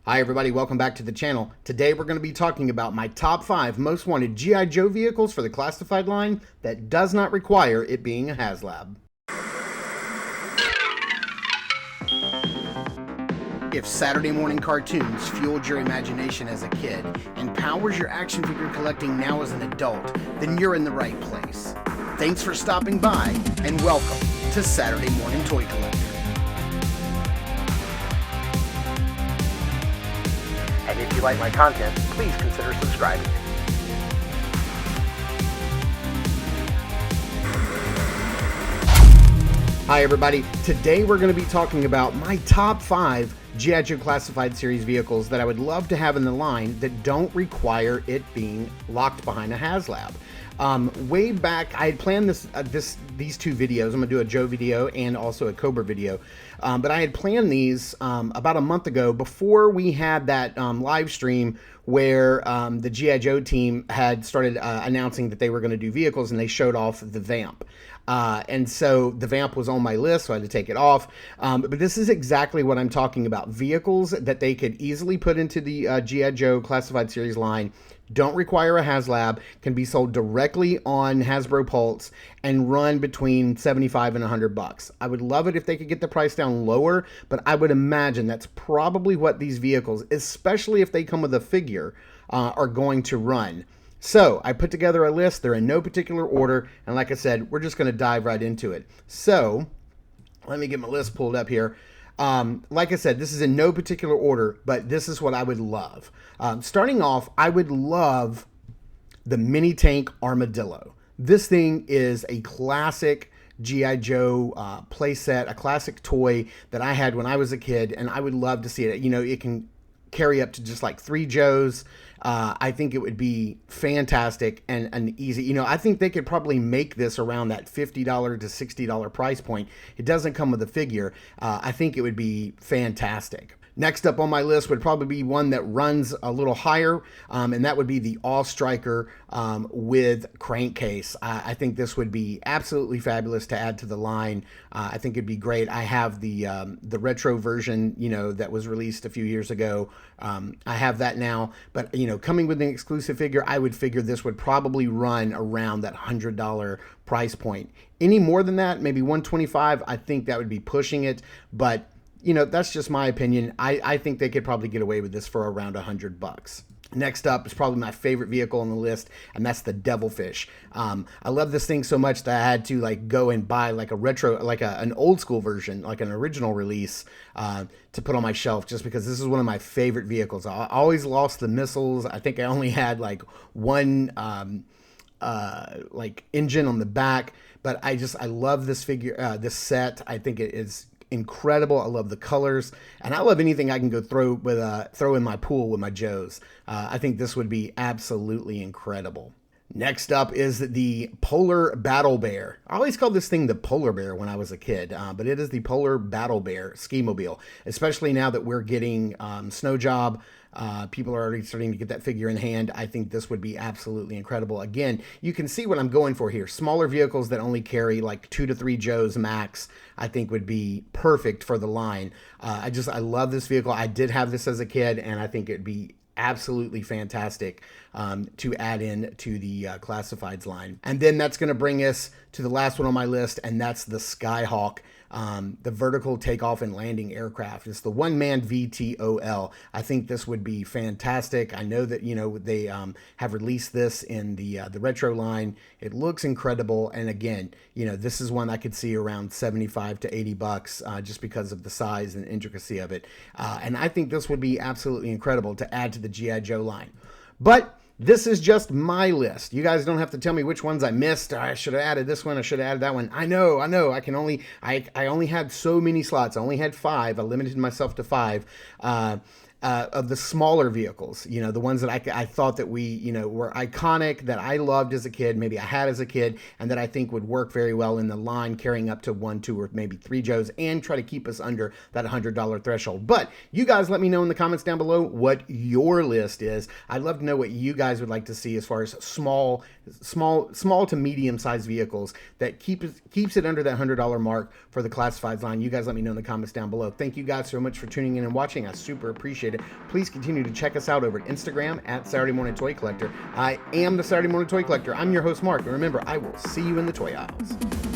Hi everybody, welcome back to the channel. Today we're going to be talking about my top 5 most wanted G.I. Joe vehicles for the classified line that does not require it being a Haslab. If Saturday morning cartoons fueled your imagination as a kid and powers your action figure collecting now as an adult, then you're in the right place. Thanks for stopping by and welcome to Saturday Morning Toy Collector. And if you like my content, please consider subscribing. Hi everybody, today we're going to be talking about my top 5 G.I. Joe Classified Series vehicles that I would love to have in the line that don't require it being locked behind a Haslab. Way back, I had planned these two videos. I'm going to do a Joe video and also a Cobra video. But I had planned these about a month ago before we had that live stream where the G.I. Joe team had started announcing that they were going to do vehicles, and they showed off the Vamp. And so the Vamp was on my list, so I had to take it off. But this is exactly what I'm talking about. Vehicles that they could easily put into the G.I. Joe Classified Series line, don't require a Haslab, can be sold directly on Hasbro Pulse, and run between 75 and 100 bucks. I would love it if they could get the price down lower, but I would imagine that's probably what these vehicles, especially if they come with a figure, are going to run. So I put together a list. They're in no particular order, and like I said, we're just going to dive right into it. So let me get my list pulled up here. Like I said, this is in no particular order, but this is what I would love. Starting off, I would love the mini tank armadillo. This thing is a classic G.I. Joe playset, a classic toy that I had when I was a kid, and I would love to see it. You know, it can carry up to just like 3 Joes. I think it would be fantastic and easy. You know, I think they could probably make this around that $50 to $60 price point. It doesn't come with a figure. I think it would be fantastic. Next up on my list would probably be one that runs a little higher, and that would be the Awe Striker with crankcase. I think this would be absolutely fabulous to add to the line. I think it'd be great. I have the retro version, you know, that was released a few years ago. I have that now, but you know, coming with an exclusive figure, I would figure this would probably run around that $100 price point. Any more than that, maybe $125, I think that would be pushing it, but you know, that's just my opinion. I think they could probably get away with this for around $100. Next up is probably my favorite vehicle on the list, and that's the Devilfish. I love this thing so much that I had to like go and buy like a retro, like an old school version, like an original release to put on my shelf, just because this is one of my favorite vehicles. I always lost the missiles. I think I only had like one like engine on the back, but I love this figure, this set. I think it is incredible. I love the colors, and I love anything I can go throw in my pool with my Joes. I think this would be absolutely incredible. Next up is the Polar Battle Bear. I always called this thing the Polar Bear when I was a kid, but it is the Polar Battle Bear ski mobile, especially now that we're getting Snow Job. People are already starting to get that figure in hand. I think this would be absolutely incredible. Again, you can see what I'm going for here. Smaller vehicles that only carry like 2 to 3 Joes max, I think would be perfect for the line. I love this vehicle. I did have this as a kid, and I think it'd be absolutely fantastic to add in to the classifieds line. And then that's going to bring us to the last one on my list, and that's the Skyhawk, the vertical takeoff and landing aircraft. It's the one-man VTOL. I think this would be fantastic. I know that, you know, they have released this in the retro line. It looks incredible, and again, you know, this is one I could see around 75 to 80 bucks just because of the size and intricacy of it. And I think this would be absolutely incredible to add to the G.I. Joe line. But this is just my list. You guys don't have to tell me which ones I missed. I should have added this one. I should have added that one. I know. I only had so many slots. I only had 5. I limited myself to 5 of the smaller vehicles. You know, the ones that I thought that were iconic, that I loved as a kid, maybe I had as a kid, and that I think would work very well in the line, carrying up to 1, 2, or maybe 3 Joes, and try to keep us under that $100 threshold. But you guys let me know in the comments down below what your list is. I'd love to know what you guys would like to see as far as small small to medium sized vehicles that keeps it under that $100 mark for the classifieds line. You guys let me know in the comments down below. Thank you guys so much for tuning in and watching. I super appreciate it. Please continue to check us out over at Instagram at Saturday Morning Toy Collector. I am the Saturday Morning Toy Collector. I'm your host, Mark, and remember, I will see you in the toy aisles.